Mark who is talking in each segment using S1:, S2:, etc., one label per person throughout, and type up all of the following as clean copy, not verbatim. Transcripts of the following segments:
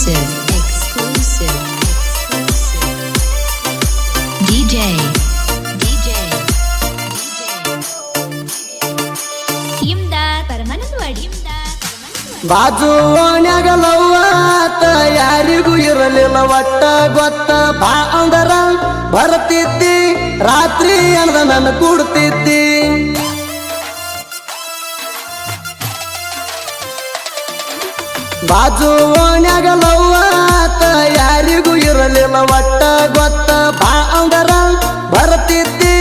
S1: Exclusive. DJ. Imdad Paramanandwadi.
S2: ಬಾಜು ಓಣ್ಯಾಗ ಲವ್ವಾತ ಯಾರಿಗೂ ಇರಲಿಲ್ಲ ಒಟ್ಟ ಗೊತ್ತ ಬಾ ಅಂದರ ಬರ್ತಿದ್ದಿ ರಾತ್ರಿ ಅನ್ದ ನನ್ನ ಕೂಡ್ತಿದ್ದಿ ಬಾಜು ಓಣ್ಯಾಗ ಲವ್ವಾತ ಯಾರಿಗೂ ಇರಲಿಲ್ಲ ಒಟ್ಟ ಗೊತ್ತ ಬಾ ಅಂದರ ಬರ್ತಿದ್ದಿ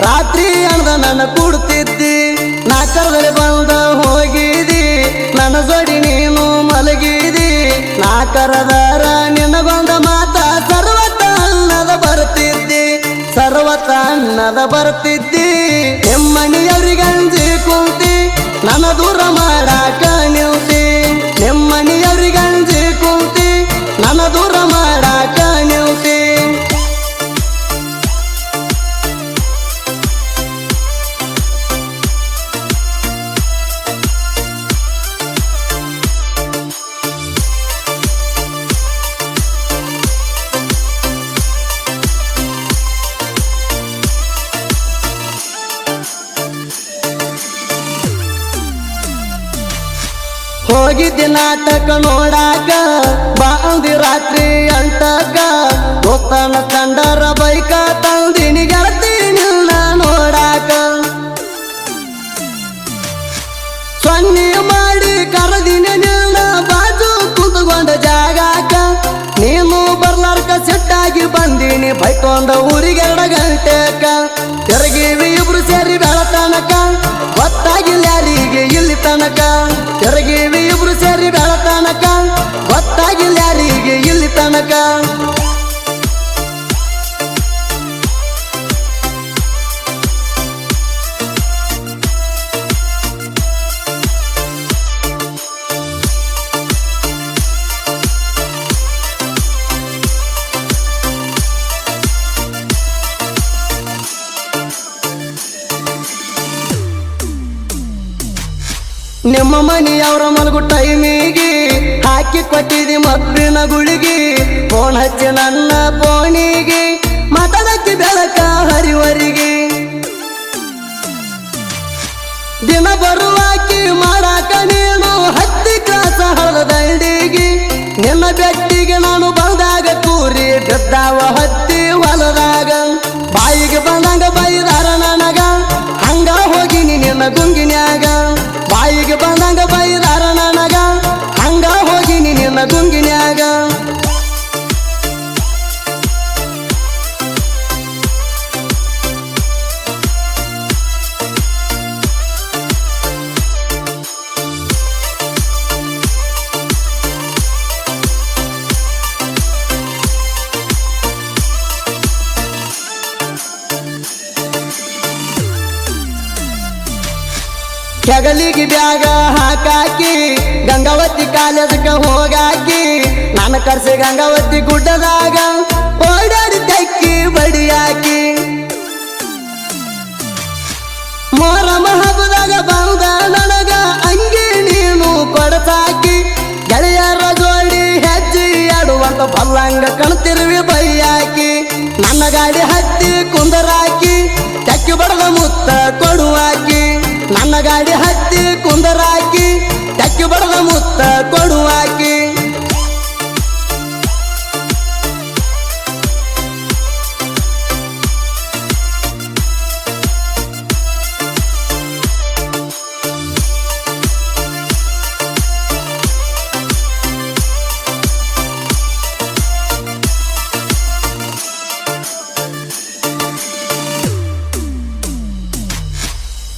S2: ರಾತ್ರಿ ಅನ್ದ ನನ್ನ ಕೂಡ್ತಿದ್ದಿ ನಾ ಕರೆದರೆ ಬಂದ ಹೋಗಿದಿ ನನ್ನ ಜೋಡಿ ನೀನು ಮಲಗಿದಿ ನಾ ಕರೆದರ ನಿನಗೊಂದ ಮಾತ ಸರ್ವತ ಅನ್ನದ ಬರ್ತಿದ್ದಿ ನಿಮ್ಮನಿಯವ್ರಿಗಂಜಿ ಕುಂತಿ ನನ್ನ ದೂರ ಮಾಡಾಕ ನಿಲ್ತಿ ನಿಮ್ಮನಿಯವ್ರಿಗಂಜಿ ಕುಂತಿ ನನ್ನ ದೂರ ಮಾಡಾಕ ನಿಲ್ತಿ ಹೋಗಿದ್ದಿ ನಾಟಕ ನೋಡಾಕ ಬಾಂದಿ ರಾತ್ರಿ ಅಂಟಕ ದೋಸ್ತನ ಕಂಡರ ಬೈಕ ತಂದಿನಿ ಗೆಳತಿ ನಿನ್ನ ನೋಡಾಕ ಸೊನ್ನಿ ಮಾಡಿ ಕರದಿನಿ ನಿನ್ನ ಬಾಜು ಕುಂತ್ಕೊಂಡ ಜಾಗಾಕ ನೀನು ಬರ್ಲಾರ್ಕ ಸಿಟ್ಟಾಗಿ ಬಂದೀನಿ ಬೈಕೊಂಡ ಊರಿಗೆ 2 ಗಂಟೆಕ ತಿರುಗಿವಿ ಇಬ್ರು ಸೇರಿ ಬೆಳತನಕ ಗೊತ್ತಾಗಿಲ್ಲ ಯಾರಿಗೆ ಇಲ್ಲಿ ತನಕ ತಿರುಗಿವಿ ಇಬ್ರು ಸೇರಿ ಬೆಳತನಕ ಗೊತ್ತಾಗಿಲ್ಲ ಯಾರಿಗೆ ಇಲ್ಲಿ ತನಕ ನಿಮ್ಮ ಮನೆಯವರ ಮಲಗು ಟೈಮಿಗೆ ಹಾಕಿ ಕೊಟ್ಟಿದಿ ಮಬ್ಬಿನ ಗುಳಿಗೆ ಫೋನ್ ಹಚ್ಚಿ ನನ್ನ ಫೋನಿಗೆ ಮಾತಾಡಕ್ಕೆ ಬೆಳಕ ಹರಿವರಿಗೆ ದಿನ ಬರುವಾಕಿ ಮಾಡಾಕ ನೀನು ಹತ್ತಿ ಕ್ರಾಸ ಹಳದ ದಂಡಿಗೆ ನಿನ್ನ ಬೆಟ್ಟಿಗೆ ನಾನು ಬಂದಾಗ ಕೂರಿ ಬಿದ್ದಾವ ಹತ್ತಿ ಹೊಲದಾಗ ಬಾಯಿಗೆ ಬಂದಂಗ ಬೈದಾರ ನನಗ ಹಂಗ ಹೋಗಿನಿ ನಿನ್ನ ಗುಂಗಿನ್ಯಾಗ ಬಾಯಿಗೆ ಬಂದಂಗ ಬೈದಾರ ನನಗ ಹಂಗ ಹೋಗಿನಿ ನಿನ್ನ ಗುಂಗಿನ್ಯಾಗ ಹೆಗಲಿಗೆ ಬ್ಯಾಗ ಹಾಕಾಕಿ ಗಂಗಾವತಿ ಕಾಲೇಜಕ್ಕೆ ಹೋಗಾಕಿ ನಾನು ಕರ್ಸಿ ಗಂಗಾವತಿ ಗುಡ್ಡದಾಗ ಓಡಾಡಿ ತೆಕ್ಕಿ ಬಡಿಯಾಕಿ ಮೊಹರಂ ಹಬ್ಬದಾಗ ಬಂದ ನನಗ ಅಂಗಿ ನೀನು ಕೊಡಸಾಕಿ ಗೆಳೆಯರ ಜೋಡಿ ಹೆಜ್ಜೆ ಆಡುವಂತ ಪಲ್ಲಂಗ ಕಣ್ತಿರುವಿ ಬೈಯಾಕಿ ನನ್ನ ಗಾಡಿ ಹತ್ತಿ ಕುಂದರಾಕಿ ತೆಕ್ಕಿ ಬಡದ ಮುತ್ತ ಕೊಡುವಾಕಿ ನನ್ನ ಗಾಡಿ ಹತ್ತಿ ಕುಂದರಾಕಿ ತೆಕ್ಕಿ ಬಡದ ಮುತ್ತ ಕೊಡುವಾಕಿ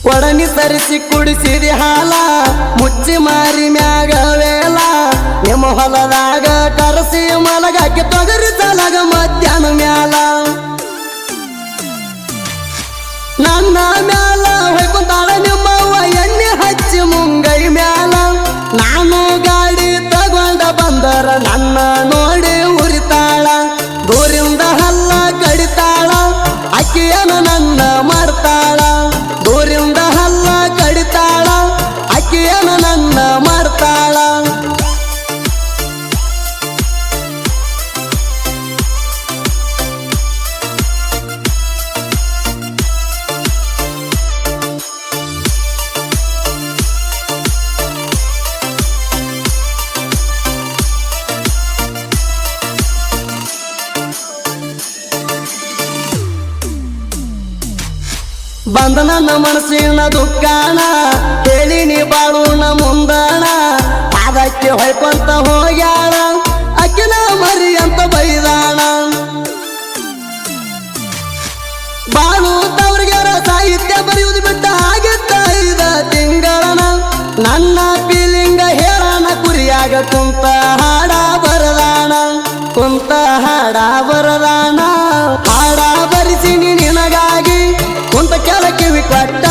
S2: ಕೊಡನಿ ಸರಿಸಿ ಕುಡಿಸಿದಿ ಹಾಲ ಮುಚ್ಚಿ ಮಾರಿ ಮ್ಯಾಗ ವೇಲ ನಿಮ್ಮ ಹೊಲದಾಗ ಕರಸಿ ಮಲಗಾಕಿ ತೊಗರಿ ತಲಗ ಮಧ್ಯಾಹ್ನ ಮ್ಯಾಲ ನನ್ನ ಮ್ಯಾಲ ಹೊಯ್ಕೊಂತಾಳ ನಿಮ್ಮವ್ವ ಎಣ್ಣೆ ಹಚ್ಚಿ ಮುಂಗೈ ಮ್ಯಾಲ ನಾನು ಗಾಡಿ ತಗೊಂಡ ಬಂದರ ನನ್ನ ನೋಡಿ ಉರಿತಾಳ ದೂರಿಂದ ಹಲ್ಲ ಕಡಿತಾಳ ಅಕ್ಕಿಯನು ನನ್ನ ಮಾಡ್ತಾಳ ದೂರಿಂದ ಹಲ್ಲ ಕಡಿತಾಳ ಅಕ್ಕಿಯನು ನನ್ನ ಮಾಡ್ತಾಳ ತಂದ ನನ್ನ ಮನಸ್ಸಿನ ದುಃಖಾಣ ಹೇಳಿ ನೀ ಬಾಳುಣ ಮುಂದಾಣ ಅದಕ್ಕೆ ಹೊಯ್ಕೊಂತ ಹೋಗ್ಯಾಳ ಅಕ್ಕಿನ ಮರಿ ಅಂತ ಬೈದಾಣ ಬಾಳು ತವ್ರಿಗೆರ ಸಾಹಿತ್ಯ ಬರೆಯುವುದು ಬಿಟ್ಟ ಆಗಿದ್ದ 5 ತಿಂಗಳನ ನನ್ನ ಫೀಲಿಂಗ ಹೇಳಣ ಕುರಿಯಾಗ ಕುಂತ ಹಾಡ ಬರದಾಣ ಹಾಡ ಬರಿಸಿನಿ ನಿನಗಾಗಿ ಕುಂತ ಕೆಲ ಕಿವಿ ಕೊಟ್ಟ